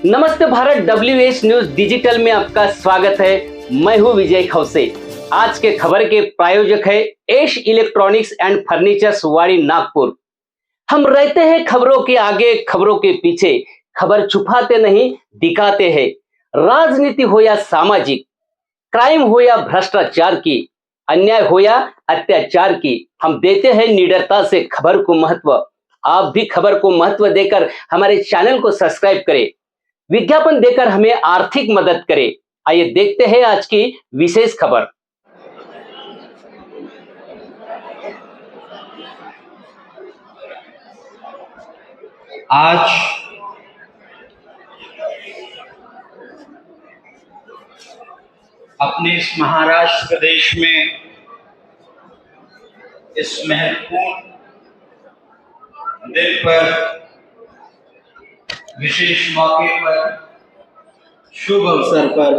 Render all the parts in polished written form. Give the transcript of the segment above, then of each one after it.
नमस्ते Bharat, WH news digital में आपका स्वागत है। मैं हूं विजय खौसे। आज के खबर के प्रायोजक है एश इलेक्ट्रॉनिक्स एंड फर्नीचर्स वाड़ी नागपुर। हम रहते हैं खबरों के आगे, खबरों के पीछे, खबर छुपाते नहीं दिखाते हैं। राजनीति हो या सामाजिक, क्राइम हो या भ्रष्टाचार की, अन्याय हो या अत्याचार की, हम देते हैं निडरता से खबर को महत्व। आप भी खबर को महत्व देकर हमारे चैनल को सब्सक्राइब करें, विज्ञापन देकर हमें आर्थिक मदद करें। आइए देखते हैं आज की विशेष खबर। आज अपने इस महाराष्ट्र प्रदेश में इस महत्वपूर्ण दिन पर, विशेष मौके पर, शुभ अवसर पर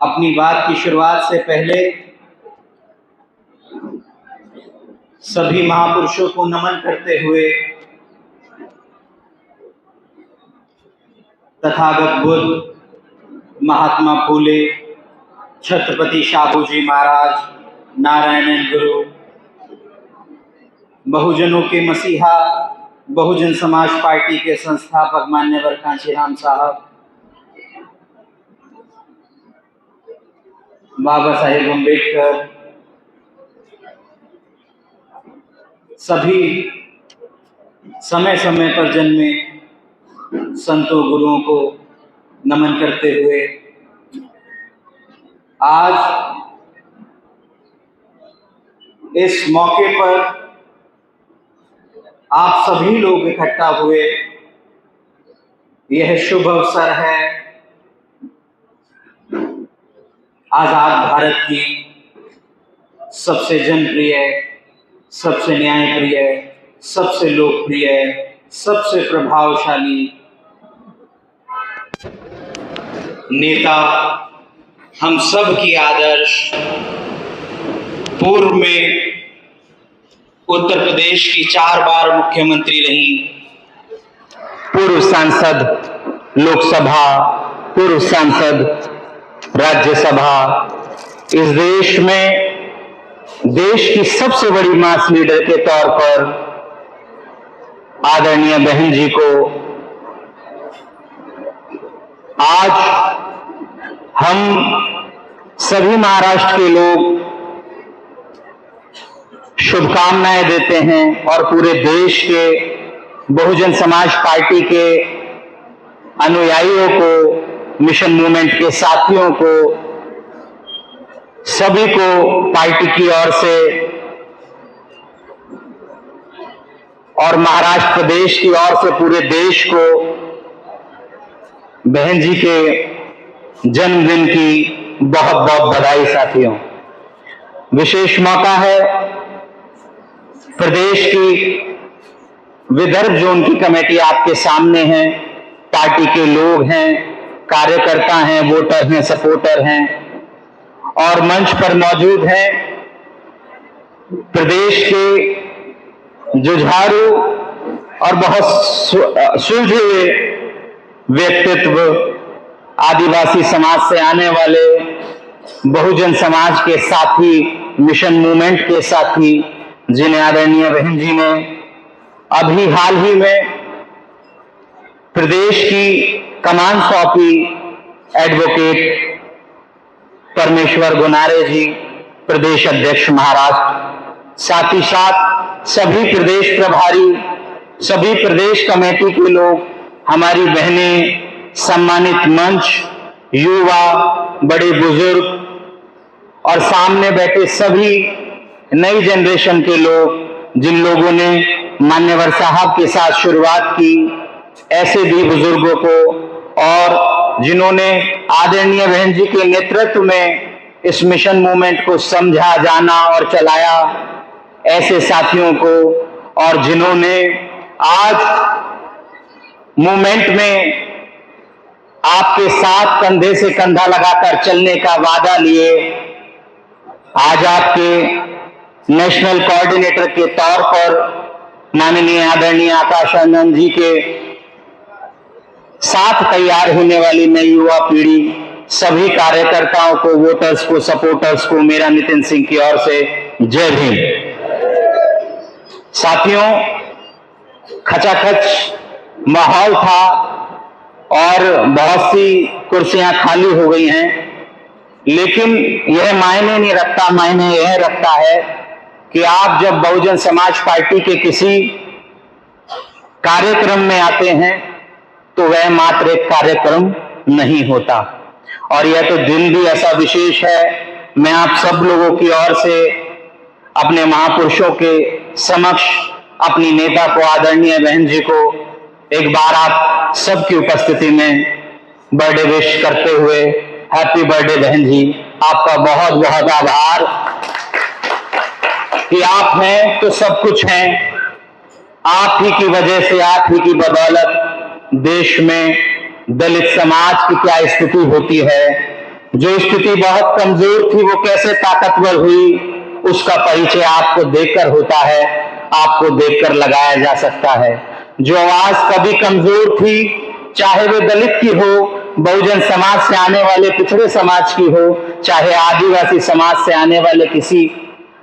अपनी बात की शुरुआत से पहले सभी महापुरुषों को नमन करते हुए तथागत बुद्ध, महात्मा फूले, छत्रपति शाहूजी महाराज, नारायण गुरु, बहुजनों के मसीहा, बहुजन समाज पार्टी के संस्थापक मान्यवर कांशीराम साहब, बाबा साहेब अम्बेडकर, सभी समय समय पर जन्मे संतों गुरुओं को नमन करते हुए आज इस मौके पर आप सभी लोग इकट्ठा हुए, यह शुभ अवसर है आजाद भारत की सबसे जनप्रिय, सबसे न्यायप्रिय, सबसे लोकप्रिय, सबसे प्रभावशाली नेता, हम सब की आदर्श, पूर्व में उत्तर प्रदेश की 4 बार मुख्यमंत्री रही, पूर्व सांसद लोकसभा, पूर्व सांसद राज्यसभा, इस देश में देश की सबसे बड़ी मास लीडर के तौर पर आदरणीय बहन जी को आज हम सभी महाराष्ट्र के लोग शुभकामनाएं देते हैं और पूरे देश के बहुजन समाज पार्टी के अनुयायियों को, मिशन मूवमेंट के साथियों को, सभी को पार्टी की ओर से और महाराष्ट्र प्रदेश की ओर से पूरे देश को बहन जी के जन्मदिन की बहुत बहुत बधाई। साथियों, विशेष मौका है, प्रदेश की विदर्भ जोन की कमेटी आपके सामने है, पार्टी के लोग हैं, कार्यकर्ता हैं, वोटर हैं, सपोर्टर हैं और मंच पर मौजूद हैं प्रदेश के जुझारू और बहुत सुलझे हुए व्यक्तित्व, आदिवासी समाज से आने वाले, बहुजन समाज के साथी, मिशन मूवमेंट के साथी, जिन्हें आदरणीय बहन जी ने अभी हाल ही में प्रदेश की कमान सौंपी, एडवोकेट परमेश्वर गुनारे जी, प्रदेश अध्यक्ष महाराष्ट्र, साथ ही साथ सभी प्रदेश प्रभारी, सभी प्रदेश कमेटी के लोग, हमारी बहनें, सम्मानित मंच, युवा, बड़े बुजुर्ग और सामने बैठे सभी नई जनरेशन के लोग, जिन लोगों ने मान्यवर साहब के साथ शुरुआत की, ऐसे भी बुजुर्गों को और जिन्होंने आदरणीय बहन जी के नेतृत्व में इस मिशन मूवमेंट को समझा, जाना और चलाया, ऐसे साथियों को और जिन्होंने आज मूवमेंट में आपके साथ कंधे से कंधा लगाकर चलने का वादा लिए, आज आपके नेशनल कोऑर्डिनेटर के तौर पर माननीय आदरणीय आकाश आनंद जी के साथ तैयार होने वाली नई युवा पीढ़ी, सभी कार्यकर्ताओं को, वोटर्स को, सपोर्टर्स को मेरा नितिन सिंह की ओर से जय भीम। साथियों, खचाखच माहौल था और बहुत सी कुर्सियां खाली हो गई हैं, लेकिन यह मायने नहीं रखता। मायने यह रखता है कि आप जब बहुजन समाज पार्टी के किसी कार्यक्रम में आते हैं तो वह मात्र एक कार्यक्रम नहीं होता, और यह तो दिन भी ऐसा विशेष है। मैं आप सब लोगों की ओर से अपने महापुरुषों के समक्ष अपनी नेता को, आदरणीय बहन जी को एक बार आप सबकी उपस्थिति में बर्थडे विश करते हुए, हैप्पी बर्थडे बहन जी, आपका बहुत बहुत आभार कि आप हैं तो सब कुछ हैं। आप ही की वजह से, आप ही की बदौलत देश में दलित समाज की क्या स्थिति होती है, जो स्थिति बहुत कमजोर थी वो कैसे ताकतवर हुई, उसका परिचय आपको देखकर होता है, आपको देखकर लगाया जा सकता है। जो आवाज कभी कमजोर थी, चाहे वो दलित की हो, बहुजन समाज से आने वाले पिछड़े समाज की हो, चाहे आदिवासी समाज से आने वाले किसी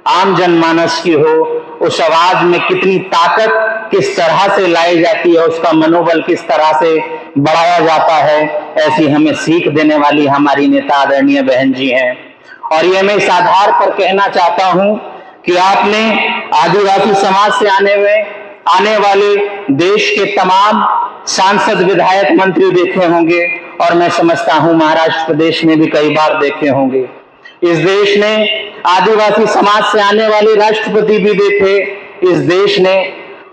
आम जनमानस की हो, उस आवाज में कितनी ताकत किस तरह से लाई जाती है, उसका मनोबल किस तरह से बढ़ाया जाता है, ऐसी हमें सीख देने वाली हमारी नेता आदरणीय बहन जी हैं। और ये मैं इस आधार पर कहना चाहता हूं कि आपने आदिवासी समाज से आने वाले देश के तमाम सांसद, विधायक, मंत्री देखे होंगे, और मैं समझता हूं महाराष्ट्र प्रदेश में भी कई बार देखे होंगे। इस देश ने आदिवासी समाज से आने वाले राष्ट्रपति भी देखे। इस देश ने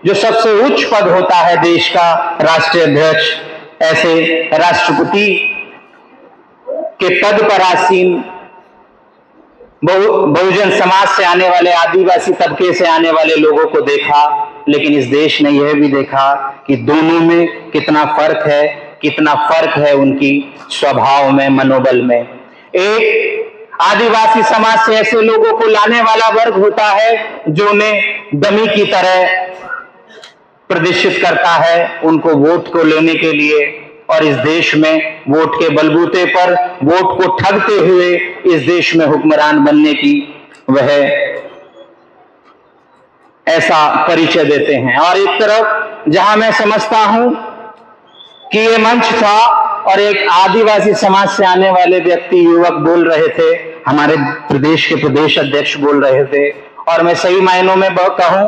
जो सबसे उच्च पद होता है देश का, राष्ट्रीय अध्यक्ष, ऐसे राष्ट्रपति के पद पर आसीन बहुजन समाज से आने वाले, आदिवासी तबके से आने वाले लोगों को देखा। लेकिन इस देश ने यह भी देखा कि दोनों में कितना फर्क है उनकी स्वभाव में, मनोबल में। एक आदिवासी समाज से ऐसे लोगों को लाने वाला वर्ग होता है जो उन्हें डमी की तरह प्रदर्शित करता है उनको वोट को लेने के लिए, और इस देश में वोट के बलबूते पर, वोट को ठगते हुए इस देश में हुक्मरान बनने की वह ऐसा परिचय देते हैं। और एक तरफ जहां मैं समझता हूं कि ये मंच था और एक आदिवासी समाज से आने वाले व्यक्ति, युवक बोल रहे थे, हमारे प्रदेश के प्रदेश अध्यक्ष बोल रहे थे, और मैं सही मायनों में कहूं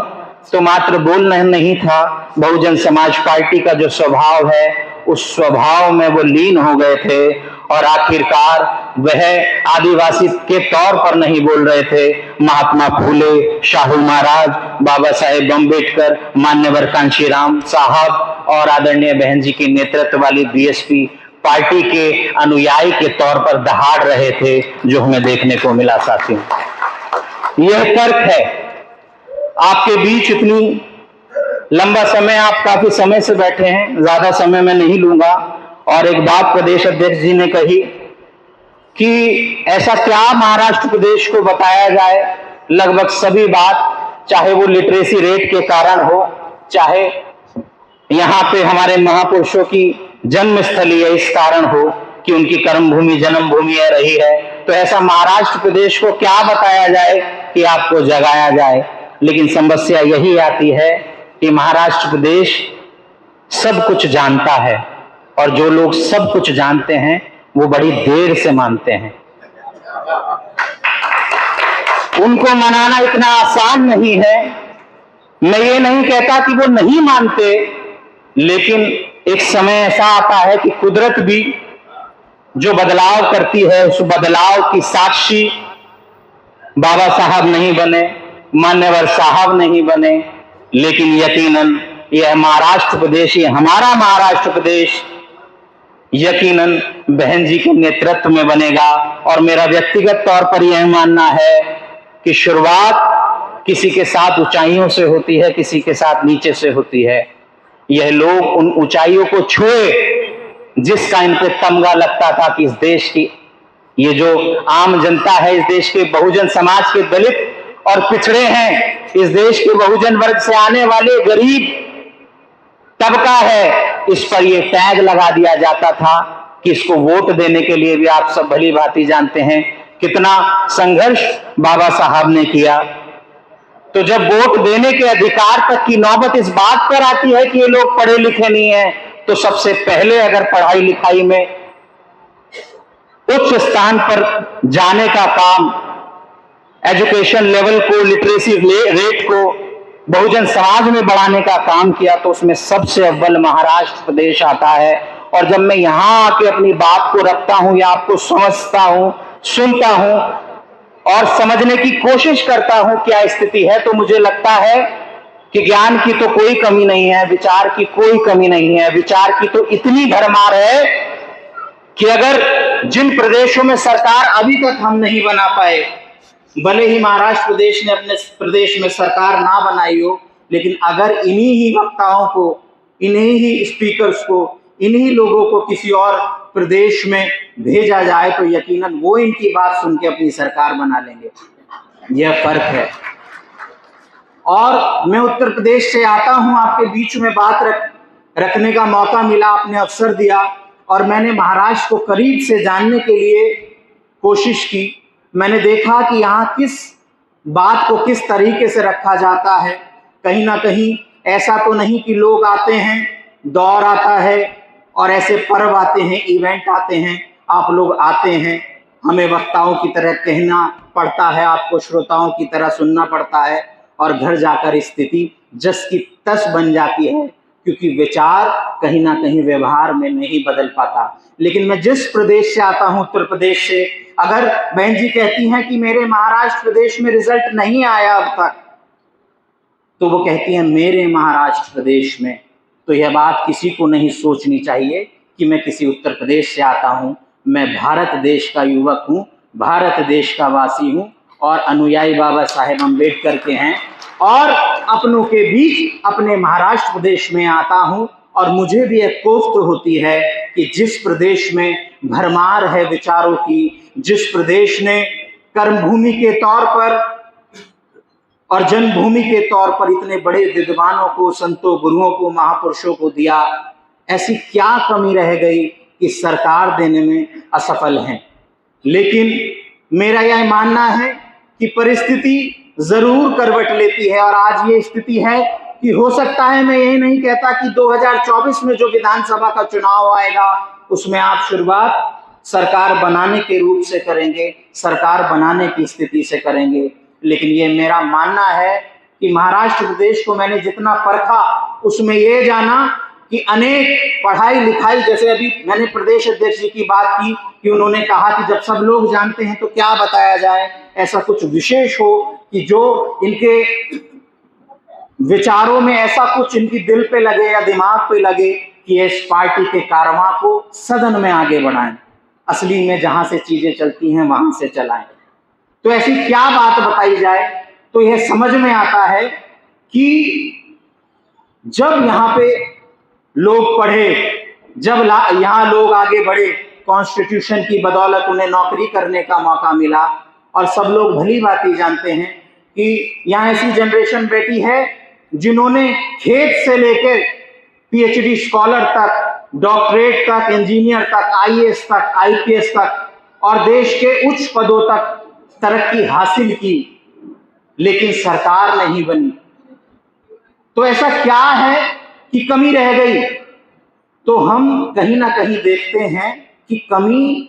तो मात्र बोलना नहीं था, बहुजन समाज पार्टी का जो स्वभाव है उस स्वभाव में वो लीन हो गए थे, और आखिरकार वह आदिवासी के तौर पर नहीं बोल रहे थे। महात्मा फूले, शाहू महाराज, बाबा साहेब अम्बेडकर, मान्यवर कांशीराम साहब और आदरणीय बहन जी की नेतृत्व वाली बीएसपी पार्टी के अनुयायी के तौर पर दहाड़ रहे थे, जो हमें देखने को मिला। साथियों, यह फर्क है। आपके बीच इतनी लंबा समय, आप काफी समय से बैठे हैं, ज्यादा समय मैं नहीं लूंगा। और एक बात प्रदेश अध्यक्ष जी ने कही कि ऐसा क्या महाराष्ट्र प्रदेश को बताया जाए, लगभग सभी बात, चाहे वो लिटरेसी रेट के कारण हो, चाहे यहाँ पे हमारे महापुरुषों की जन्मस्थली है इस कारण हो कि उनकी कर्मभूमि, जन्मभूमि रही है, तो ऐसा महाराष्ट्र प्रदेश को क्या बताया जाए कि आपको जगाया जाए। लेकिन समस्या यही आती है कि महाराष्ट्र प्रदेश सब कुछ जानता है, और जो लोग सब कुछ जानते हैं वो बड़ी देर से मानते हैं। उनको मनाना इतना आसान नहीं है। मैं ये नहीं कहता कि वो नहीं मानते, लेकिन एक समय ऐसा आता है कि कुदरत भी जो बदलाव करती है, उस बदलाव की साक्षी बाबा साहब नहीं बने, मान्यवर साहब नहीं बने, लेकिन यकीनन यह महाराष्ट्र प्रदेश, ये हमारा महाराष्ट्र प्रदेश यकीनन बहन जी के नेतृत्व में बनेगा। और मेरा व्यक्तिगत तौर पर यह मानना है कि शुरुआत किसी के साथ ऊंचाइयों से होती है, किसी के साथ नीचे से होती है। यह लोग उन ऊंचाइयों को छुए जिसका इन पे तमगा लगता था कि इस देश की ये जो आम जनता है, इस देश के बहुजन समाज के दलित और पिछड़े हैं, इस देश के बहुजन वर्ग से आने वाले गरीब तबका है, इस पर यह टैग लगा दिया जाता था कि इसको वोट देने के लिए भी आप सब भली भांति जानते हैं कितना संघर्ष बाबा साहब ने किया। तो जब वोट देने के अधिकार तक की नौबत इस बात पर आती है कि ये लोग पढ़े लिखे नहीं हैं, तो सबसे पहले अगर पढ़ाई लिखाई में उच्च स्थान पर जाने का काम, एजुकेशन लेवल को, लिटरेसी रेट को बहुजन समाज में बढ़ाने का काम किया, तो उसमें सबसे अव्वल महाराष्ट्र प्रदेश आता है। और जब मैं यहां आके अपनी बात को रखता हूं या आपको समझता हूं, सुनता हूं और समझने की कोशिश करता हूं क्या स्थिति है, तो मुझे लगता है कि ज्ञान की तो कोई कमी नहीं है, विचार की कोई कमी नहीं है। विचार की तो इतनी भरमार है कि अगर जिन प्रदेशों में सरकार अभी तक हम नहीं बना पाए, भले ही महाराष्ट्र प्रदेश ने अपने प्रदेश में सरकार ना बनाई हो, लेकिन अगर इन्हीं ही वक्ताओं को, इन्हीं ही स्पीकर्स को, इन्हीं लोगों को किसी और प्रदेश में भेजा जाए तो यकीनन वो इनकी बात सुन के अपनी सरकार बना लेंगे। यह फर्क है। और मैं उत्तर प्रदेश से आता हूं, आपके बीच में बात रखने का मौका मिला, आपने अवसर दिया और मैंने महाराष्ट्र को करीब से जानने के लिए कोशिश की। मैंने देखा कि यहाँ किस बात को किस तरीके से रखा जाता है। कहीं ना कहीं ऐसा तो नहीं कि लोग आते हैं, दौर आता है और ऐसे पर्व आते हैं, इवेंट आते हैं, आप लोग आते हैं, हमें वक्ताओं की तरह कहना पड़ता है, आपको श्रोताओं की तरह सुनना पड़ता है और घर जाकर स्थिति जस की तस बन जाती है, क्योंकि विचार कहीं ना कहीं व्यवहार में नहीं बदल पाता। लेकिन मैं जिस प्रदेश से आता हूं, उत्तर प्रदेश से, अगर बहन जी कहती हैं कि मेरे महाराष्ट्र प्रदेश में रिजल्ट नहीं आया अब तक, तो वो कहती हैं मेरे महाराष्ट्र प्रदेश में, तो यह बात किसी को नहीं सोचनी चाहिए कि मैं किसी उत्तर प्रदेश से आता हूं। मैं भारत देश का युवक हूं, भारत देश का वासी हूं और अनुयायी बाबा साहेब अम्बेडकर के हैं और अपनों के बीच अपने महाराष्ट्र प्रदेश में आता हूं। और मुझे भी एक कोफ्त होती है कि जिस प्रदेश में भरमार है विचारों की, जिस प्रदेश ने कर्मभूमि के तौर पर और जन्मभूमि के तौर पर इतने बड़े विद्वानों को, संतों, गुरुओं को, महापुरुषों को दिया, ऐसी क्या कमी रह गई कि सरकार देने में असफल है। लेकिन मेरा यह मानना है कि परिस्थिति जरूर करवट लेती है और आज ये स्थिति है कि हो सकता है, मैं यही नहीं कहता कि 2024 में जो विधानसभा का चुनाव आएगा उसमें आप शुरुआत सरकार बनाने के रूप से करेंगे, सरकार बनाने की स्थिति से करेंगे। लेकिन ये मेरा मानना है कि महाराष्ट्र प्रदेश को मैंने जितना परखा उसमें ये जाना कि अनेक पढ़ाई लिखाई, जैसे अभी मैंने प्रदेश अध्यक्ष जी की बात की कि उन्होंने कहा कि जब सब लोग जानते हैं तो क्या बताया जाए, ऐसा कुछ विशेष हो कि जो इनके विचारों में ऐसा कुछ इनकी दिल पे लगे या दिमाग पे लगे कि इस पार्टी के कारवां को सदन में आगे बढ़ाएं, असली में जहां से चीजें चलती हैं वहां से चलाएं। तो ऐसी क्या बात बताई जाए, तो यह समझ में आता है कि जब यहाँ पे लोग पढ़े, जब यहाँ लोग आगे बढ़े, कॉन्स्टिट्यूशन की बदौलत उन्हें नौकरी करने का मौका मिला और सब लोग भली बात जानते हैं कि यहाँ ऐसी जनरेशन बैठी है जिन्होंने खेत से लेकर पीएचडी स्कॉलर तक, डॉक्टरेट तक, इंजीनियर तक, आईएएस तक, आईपीएस तक और देश के उच्च पदों तक तरक्की हासिल की, लेकिन सरकार नहीं बनी। तो ऐसा क्या है कि कमी रह गई? तो हम कहीं ना कहीं देखते हैं कि कमी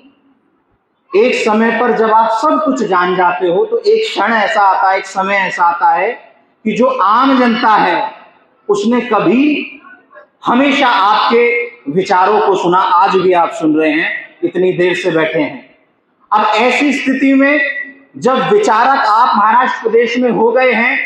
एक समय पर जब आप सब कुछ जान जाते हो तो एक क्षण ऐसा आता है, एक समय ऐसा आता है कि जो आम जनता है उसने कभी हमेशा आपके विचारों को सुना, आज भी आप सुन रहे हैं, इतनी देर से बैठे हैं। अब ऐसी स्थिति में जब विचारक आप महाराष्ट्र प्रदेश में हो गए हैं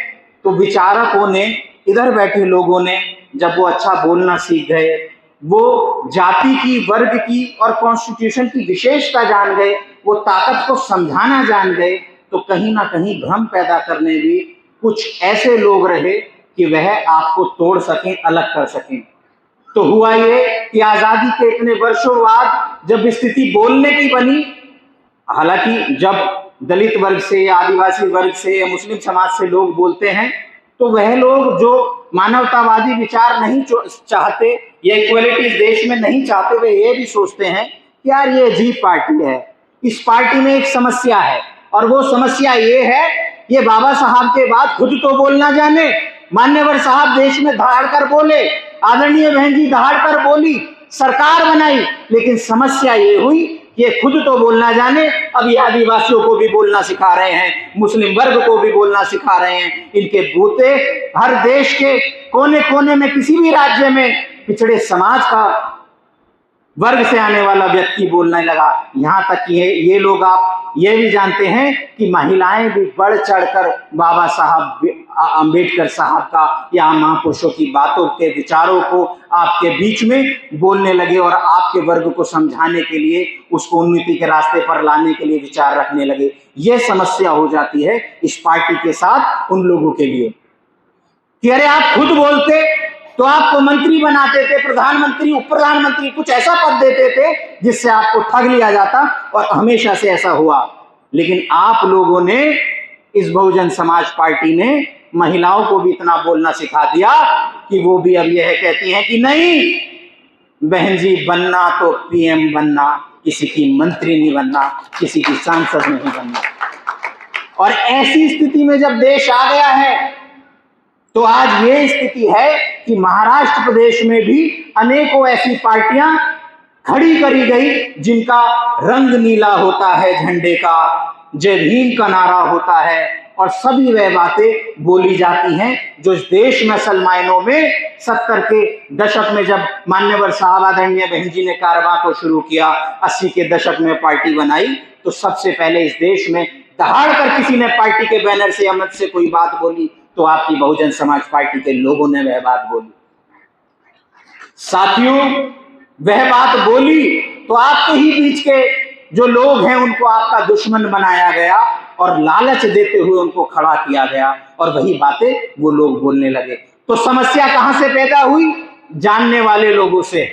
तो विचारकों ने, इधर बैठे लोगों ने, जब वो अच्छा बोलना सीख गए, वो जाति की, वर्ग की और कॉन्स्टिट्यूशन की विशेषता जान गए, वो ताकत को समझाना जान गए, तो कहीं ना कहीं भ्रम पैदा करने भी कुछ ऐसे लोग रहे कि वह आपको तोड़ सकें, अलग कर सकें। तो हुआ ये कि आजादी के इतने वर्षों बाद जब स्थिति बोलने की बनी, हालांकि जब दलित वर्ग से या आदिवासी वर्ग से या मुस्लिम समाज से लोग बोलते हैं, तो वह लोग जो मानवतावादी विचार नहीं चाहते या इक्वलिटी इस देश में नहीं चाहते, वे ये भी सोचते हैं कि यार ये अजीब पार्टी है, इस पार्टी में एक समस्या है, और वो समस्या ये है, ये बाबा साहब के बाद खुद तो बोलना जाने, मान्यवर साहब देश में दहाड़ कर बोले, आदरणीय बहन जी दहाड़ कर बोली, सरकार बनाई, लेकिन समस्या ये हुई ये खुद तो बोलना जाने, अब ये आदिवासियों को भी बोलना सिखा रहे हैं, मुस्लिम वर्ग को भी बोलना सिखा रहे हैं। इनके बूते हर देश के कोने कोने में, किसी भी राज्य में पिछड़े समाज का वर्ग से आने वाला व्यक्ति बोलने लगा। यहाँ तक कि ये लोग आप ये भी जानते हैं कि महिलाएं भी बढ़ चढ़कर बाबा साहब अंबेडकर साहब का या महापुरुषों की बातों के विचारों को आपके बीच में बोलने लगे और आपके वर्ग को समझाने के लिए, उसको उन्नति के रास्ते पर लाने के लिए विचार रखने लगे। ये समस्या हो जाती है इस पार्टी के साथ उन लोगों के लिए कि अरे आप खुद बोलते तो आपको मंत्री बनाते थे, प्रधानमंत्री, उप प्रधानमंत्री, कुछ ऐसा पद देते थे जिससे आपको ठग लिया जाता, और हमेशा से ऐसा हुआ। लेकिन आप लोगों ने, इस बहुजन समाज पार्टी ने महिलाओं को भी इतना बोलना सिखा दिया कि वो भी अब यह कहती हैं कि नहीं बहन जी, बनना तो पीएम बनना, किसी की मंत्री नहीं बनना, किसी की सांसद नहीं बनना। और ऐसी स्थिति में जब देश आ गया है तो आज ये स्थिति है कि महाराष्ट्र प्रदेश में भी अनेकों ऐसी पार्टियां खड़ी करी गई जिनका रंग नीला होता है झंडे का, जय भीम का नारा होता है, और सभी वह बातें बोली जाती हैं जो इस देश में असल मायनों में 70 के दशक में जब मान्यवर साहब आदरणीय बहन जी ने कारवां को शुरू किया, 80 के दशक में पार्टी बनाई, तो सबसे पहले इस देश में दहाड़ कर किसी ने पार्टी के बैनर से अमत से कोई बात बोली तो आपकी बहुजन समाज पार्टी के लोगों ने वह बात बोली। साथियों, वह बात बोली तो आपके ही बीच के जो लोग हैं उनको आपका दुश्मन बनाया गया और लालच देते हुए उनको खड़ा किया गया, और वही बातें वो लोग बोलने लगे। तो समस्या कहां से पैदा हुई? जानने वाले लोगों से।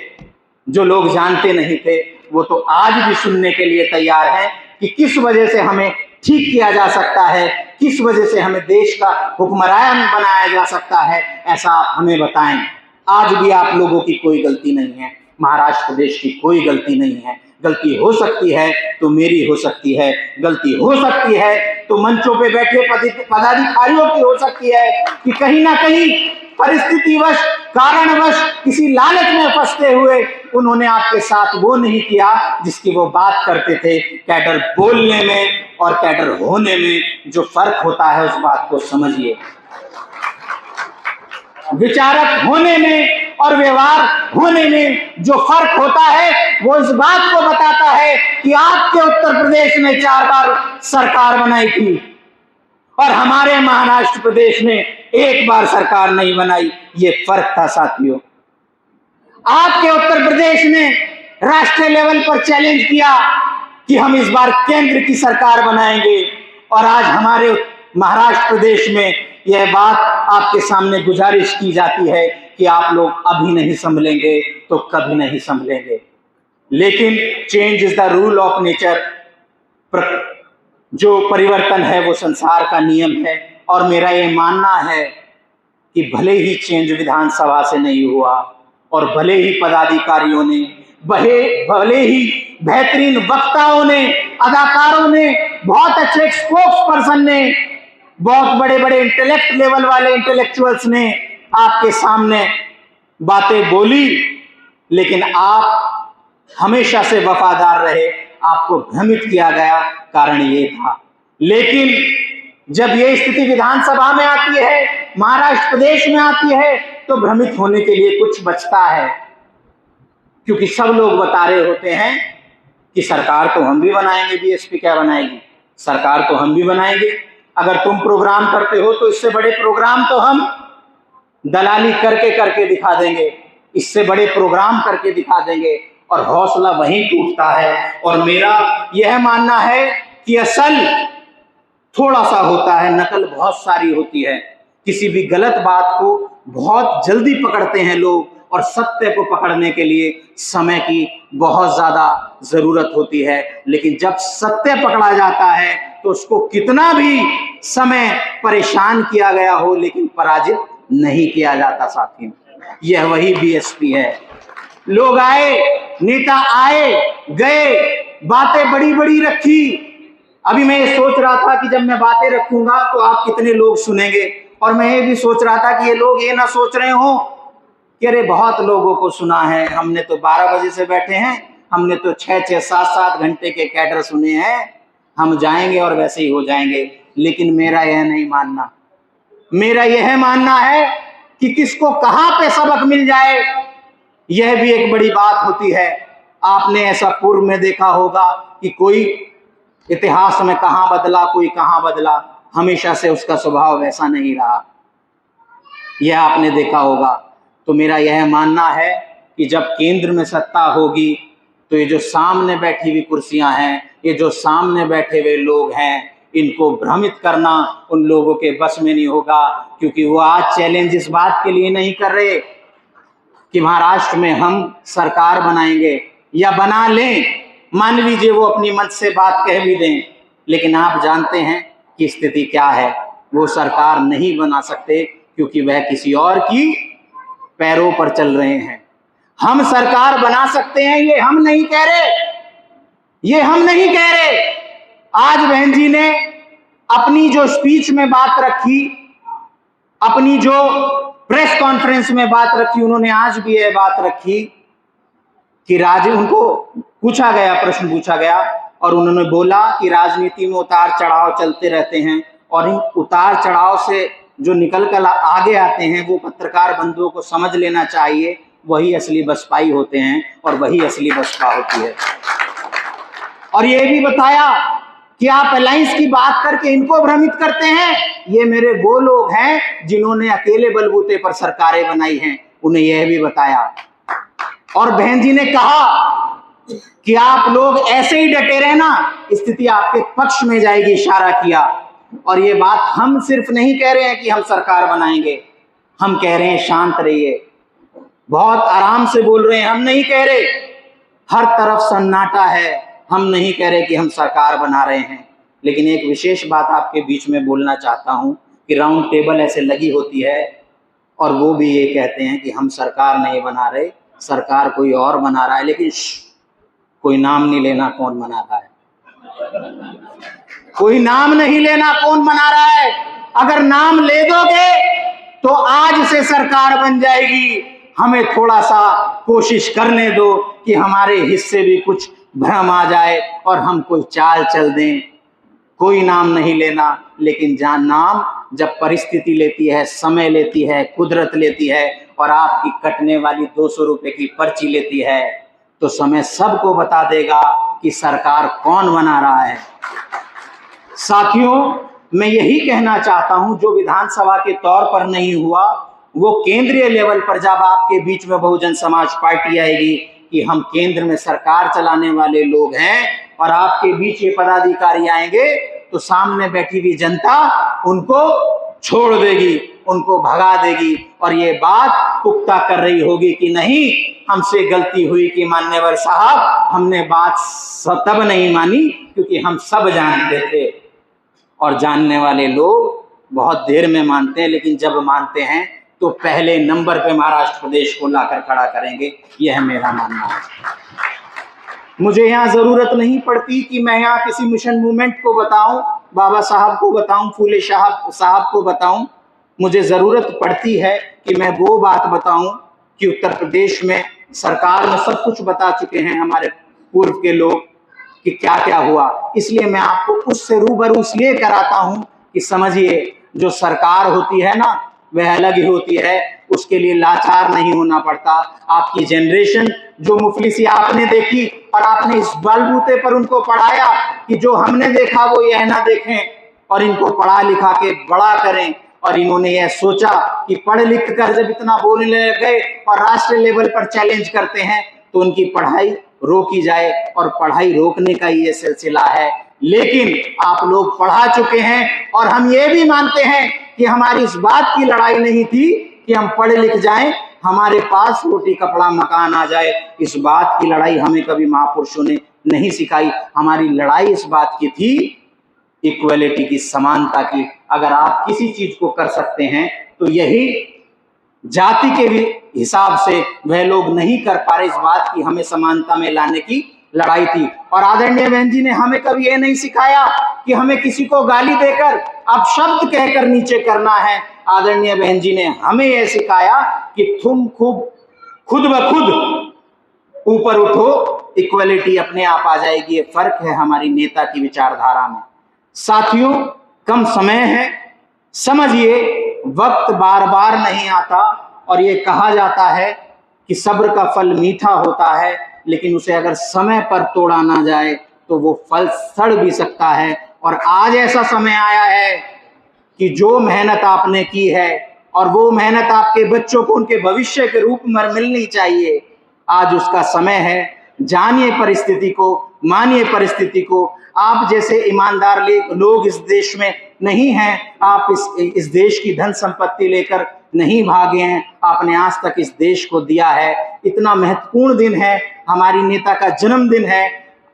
जो लोग जानते नहीं थे वो तो आज भी सुनने के लिए तैयार हैं कि किस वजह से हमें ठीक किया जा सकता है, किस वजह से हमें देश का हुक्मरान बनाया जा सकता है, ऐसा आप हमें बताएं। आज भी आप लोगों की कोई गलती नहीं है, महाराष्ट्र प्रदेश की कोई गलती नहीं है। गलती हो सकती है तो मेरी हो सकती है, गलती हो सकती है तो मंचों पे बैठे पदाधिकारियों की हो सकती है कि कहीं ना कहीं परिस्थितिवश, कारणवश, किसी लालच में फंसते हुए उन्होंने आपके साथ वो नहीं किया जिसकी वो बात करते थे। कैडर बोलने में और कैडर होने में जो फर्क होता है उस बात को समझिए। विचारक होने में और व्यवहार होने में जो फर्क होता है वो इस बात को बताता है कि आपके उत्तर प्रदेश में 4 बार सरकार बनाई थी और हमारे महाराष्ट्र प्रदेश में 1 बार सरकार नहीं बनाई। ये फर्क था साथियों। आपके उत्तर प्रदेश ने राष्ट्रीय लेवल पर चैलेंज किया कि हम इस बार केंद्र की सरकार बनाएंगे, और आज हमारे महाराष्ट्र प्रदेश में यह बात आपके सामने गुजारिश की जाती है कि आप लोग अभी नहीं संभलेंगे तो कभी नहीं संभलेंगे। लेकिन change is the rule of nature. जो परिवर्तन है वो संसार का नियम है, और मेरा ये मानना है कि भले ही चेंज विधानसभा से नहीं हुआ और भले ही पदाधिकारियों ने, भले ही बेहतरीन वक्ताओं ने, अदाकारों ने, बहुत अच्छे स्पोक्स पर्सन ने, बहुत बड़े बड़े इंटेलेक्ट लेवल वाले इंटेलेक्चुअल्स ने आपके सामने बातें बोली, लेकिन आप हमेशा से वफादार रहे। आपको भ्रमित किया गया, कारण ये था। लेकिन जब ये स्थिति विधानसभा में आती है, महाराष्ट्र प्रदेश में आती है, तो भ्रमित होने के लिए कुछ बचता है, क्योंकि सब लोग बता रहे होते हैं कि सरकार तो हम भी बनाएंगे, बीएसपी क्या बनाएगी, सरकार तो हम भी बनाएंगे। अगर तुम प्रोग्राम करते हो तो इससे बड़े प्रोग्राम तो हम दलाली करके दिखा देंगे, इससे बड़े प्रोग्राम करके दिखा देंगे, और हौसला वहीं टूटता है। और मेरा यह मानना है कि असल थोड़ा सा होता है, नकल बहुत सारी होती है। किसी भी गलत बात को बहुत जल्दी पकड़ते हैं लोग और सत्य को पकड़ने के लिए समय की बहुत ज्यादा जरूरत होती है। लेकिन जब सत्य पकड़ा जाता है तो उसको कितना भी समय परेशान किया गया हो, लेकिन पराजित नहीं किया जाता साथियों। यह वही बीएसपी है। लोग आए, नेता आए गए, बातें बड़ी बड़ी रखी। अभी मैं ये सोच रहा था कि जब मैं बातें रखूंगा तो आप कितने लोग सुनेंगे, और मैं ये भी सोच रहा था कि ये लोग ये ना सोच रहे हो कि अरे बहुत लोगों को सुना है, हमने तो 12 बजे से बैठे हैं, हमने तो 6-6, 7-7 घंटे के कैडर सुने हैं, हम जाएंगे और वैसे ही हो जाएंगे। लेकिन मेरा यह नहीं मानना। मेरा यह मानना है कि किसको कहां पे सबक मिल जाए, यह भी एक बड़ी बात होती है। आपने ऐसा पूर्व में देखा होगा कि कोई इतिहास में कहां बदला, कोई कहां बदला, हमेशा से उसका स्वभाव वैसा नहीं रहा, यह आपने देखा होगा। तो मेरा यह मानना है कि जब केंद्र में सत्ता होगी तो ये जो सामने बैठी हुई कुर्सियां हैं, ये जो सामने बैठे हुए लोग हैं, इनको भ्रमित करना उन लोगों के बस में नहीं होगा। क्योंकि वो आज चैलेंज इस बात के लिए नहीं कर रहे कि महाराष्ट्र में हम सरकार बनाएंगे या बना लें, मान लीजिए वो अपनी मंच से बात कह भी दें, लेकिन आप जानते हैं कि स्थिति क्या है। वो सरकार नहीं बना सकते क्योंकि वह किसी और की पैरों पर चल रहे हैं। हम सरकार बना सकते हैं, ये हम नहीं कह रहे, ये हम नहीं कह रहे। आज बहन जी ने अपनी जो स्पीच में बात रखी, अपनी जो प्रेस कॉन्फ्रेंस में बात रखी, उन्होंने आज भी यह बात रखी कि उनको पूछा गया, प्रश्न पूछा गया और उन्होंने बोला कि राजनीति में उतार चढ़ाव चलते रहते हैं और इन उतार चढ़ाव से जो निकल कर आगे आते हैं वो पत्रकार बंधुओं को समझ लेना चाहिए, वही असली बसपाई होते हैं और वही असली बसपा होती है। और ये भी बताया कि आप अलायंस की बात करके इनको भ्रमित करते हैं, ये मेरे वो लोग हैं जिन्होंने अकेले बलबूते पर सरकारें बनाई हैं, उन्हें यह भी बताया। और बहन जी ने कहा कि आप लोग ऐसे ही डटे रहना, स्थिति आपके पक्ष में जाएगी, इशारा किया। और ये बात हम सिर्फ नहीं कह रहे हैं कि हम सरकार बनाएंगे, हम कह रहे हैं शांत रहिए, बहुत आराम से बोल रहे हैं, हम नहीं कह रहे हर तरफ सन्नाटा है, हम नहीं कह रहे कि हम सरकार बना रहे हैं। लेकिन एक विशेष बात आपके बीच में बोलना चाहता हूं कि राउंड टेबल ऐसे लगी होती है और वो भी ये कहते हैं कि हम सरकार नहीं बना रहे, सरकार कोई और बना रहा है, लेकिन कोई नाम नहीं लेना कौन बना रहा है, कोई नाम नहीं लेना कौन बना रहा है। अगर नाम ले दोगे तो आज से सरकार बन जाएगी, हमें थोड़ा सा कोशिश करने दो कि हमारे हिस्से भी कुछ भ्रम आ जाए और हम कोई चाल चल दें। कोई नाम नहीं लेना, लेकिन जहाँ नाम जब परिस्थिति लेती है, समय लेती है, कुदरत लेती है और आपकी कटने वाली 200 रुपए की पर्ची लेती है, तो समय सबको बता देगा कि सरकार कौन बना रहा है। साथियों, मैं यही कहना चाहता हूं, जो विधानसभा के तौर पर नहीं हुआ वो केंद्रीय लेवल पर जब आपके बीच में बहुजन समाज पार्टी आएगी कि हम केंद्र में सरकार चलाने वाले लोग हैं और आपके बीच ये पदाधिकारी आएंगे, तो सामने बैठी हुई जनता उनको छोड़ देगी, उनको भगा देगी और ये बात पुख्ता कर रही होगी कि नहीं, हमसे गलती हुई कि मान्यवर साहब, हमने बात तब नहीं मानी क्योंकि हम सब जानते थे। और जानने वाले लोग बहुत देर में मानते हैं, लेकिन जब मानते हैं तो पहले नंबर पे महाराष्ट्र प्रदेश को लाकर खड़ा करेंगे, यह मेरा मानना है। मुझे यहाँ जरूरत नहीं पड़ती कि मैं यहाँ किसी मिशन मूवमेंट को बताऊं, बाबा साहब को बताऊं, फूले साहब को बताऊं। मुझे जरूरत पड़ती है कि मैं वो बात बताऊं कि उत्तर प्रदेश में सरकार में सब कुछ बता चुके हैं हमारे पूर्व के लोग कि क्या क्या हुआ। इसलिए मैं आपको उससे रूबरू इसलिए कराता हूं कि समझिए, जो सरकार होती है ना वह अलग ही होती है, उसके लिए लाचार नहीं होना पड़ता। आपकी जनरेशन जो मुफलिसी आपने देखी और आपने इस बलबूते पर उनको पढ़ाया कि जो हमने देखा वो यह ना देखें और इनको पढ़ा लिखा के बड़ा करें। और इन्होंने यह सोचा कि पढ़ लिख कर जब इतना बोलने गए और राष्ट्रीय लेवल पर चैलेंज करते हैं तो उनकी पढ़ाई रोकी जाए, और पढ़ाई रोकने का ये सिलसिला है। लेकिन आप लोग पढ़ा चुके हैं और हम ये भी मानते हैं कि हमारी इस बात की लड़ाई नहीं थी कि हम पढ़ लिख जाएं, हमारे पास रोटी कपड़ा मकान आ जाए, इस बात की लड़ाई हमें कभी महापुरुषों ने नहीं सिखाई। हमारी लड़ाई इस बात की थी, इक्वलिटी की, समानता की। अगर आप किसी चीज को कर सकते हैं तो यही जाति के भी हिसाब से वह लोग नहीं कर पा रहे, इस बात की हमें समानता में लाने की लड़ाई थी। और आदरणीय बहन जी ने हमें कभी ये नहीं सिखाया कि हमें किसी को गाली देकर अब शब्द कहकर नीचे करना है। आदरणीय बहन जी ने हमें यह सिखाया कि तुम खुद ब खुद ऊपर उठो, इक्वलिटी अपने आप आ जाएगी। ये फर्क है हमारी नेता की विचारधारा में। साथियों, कम समय है, समझिए वक्त बार बार नहीं आता, और ये कहा जाता है कि सब्र का फल मीठा होता है, लेकिन उसे अगर समय पर तोड़ा ना जाए तो वो फल सड़ भी सकता है। और आज ऐसा समय आया है कि जो मेहनत आपने की है और वो मेहनत आपके बच्चों को उनके भविष्य के रूप में मिलनी चाहिए, आज उसका समय है। जानिए परिस्थिति को, मानिए परिस्थिति को। आप जैसे ईमानदार लोग इस देश में नहीं हैं। आप इस देश की धन संपत्ति लेकर नहीं भागे हैं, आपने आज तक इस देश को दिया है। इतना महत्वपूर्ण दिन है, हमारी नेता का जन्मदिन है,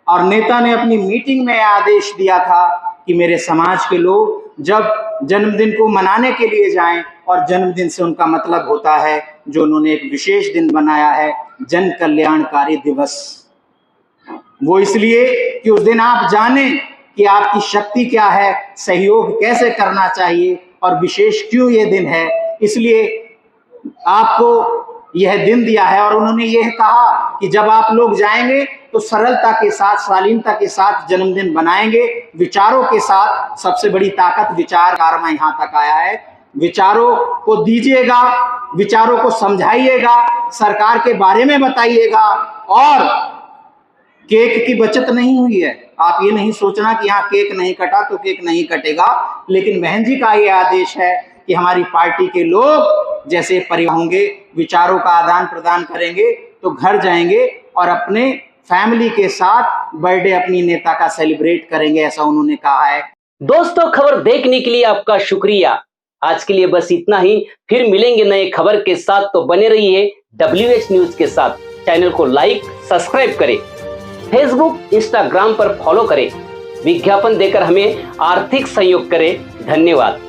और नेता ने अपनी मीटिंग में आदेश दिया था कि मेरे समाज के लोग जब जन्मदिन को मनाने के लिए जाएं, और जन्मदिन से उनका मतलब होता है जो उन्होंने एक विशेष दिन बनाया है, जन कल्याणकारी दिवस। वो इसलिए कि उस दिन आप जानें कि आपकी शक्ति क्या है, सहयोग कैसे करना चाहिए, और विशेष क्यों ये दिन है। इसलिए आपको यह दिन दिया है। और उन्होंने यह कहा कि जब आप लोग जाएंगे तो सरलता के साथ, शालीनता के साथ जन्मदिन बनाएंगे, विचारों के साथ। सबसे बड़ी ताकत विचार कारवा यहाँ तक आया है। विचारों को दीजिएगा, विचारों को समझाइएगा, सरकार के बारे में बताइएगा। और केक की बचत नहीं हुई है, आप ये नहीं सोचना कि यहाँ केक नहीं कटा तो केक नहीं कटेगा। लेकिन बहन जी का ये आदेश है कि हमारी पार्टी के लोग जैसे परिवार होंगे, विचारों का आदान प्रदान करेंगे, तो घर जाएंगे और अपने फैमिली के साथ बर्थडे अपनी नेता का सेलिब्रेट करेंगे, ऐसा उन्होंने कहा है। दोस्तों, खबर देखने के लिए आपका शुक्रिया। आज के लिए बस इतना ही, फिर मिलेंगे नए खबर के साथ। तो बने रहिए WH न्यूज के साथ। चैनल को लाइक, सब्सक्राइब करें, फेसबुक, इंस्टाग्राम पर फॉलो करें, विज्ञापन देकर हमें आर्थिक सहयोग करें। धन्यवाद।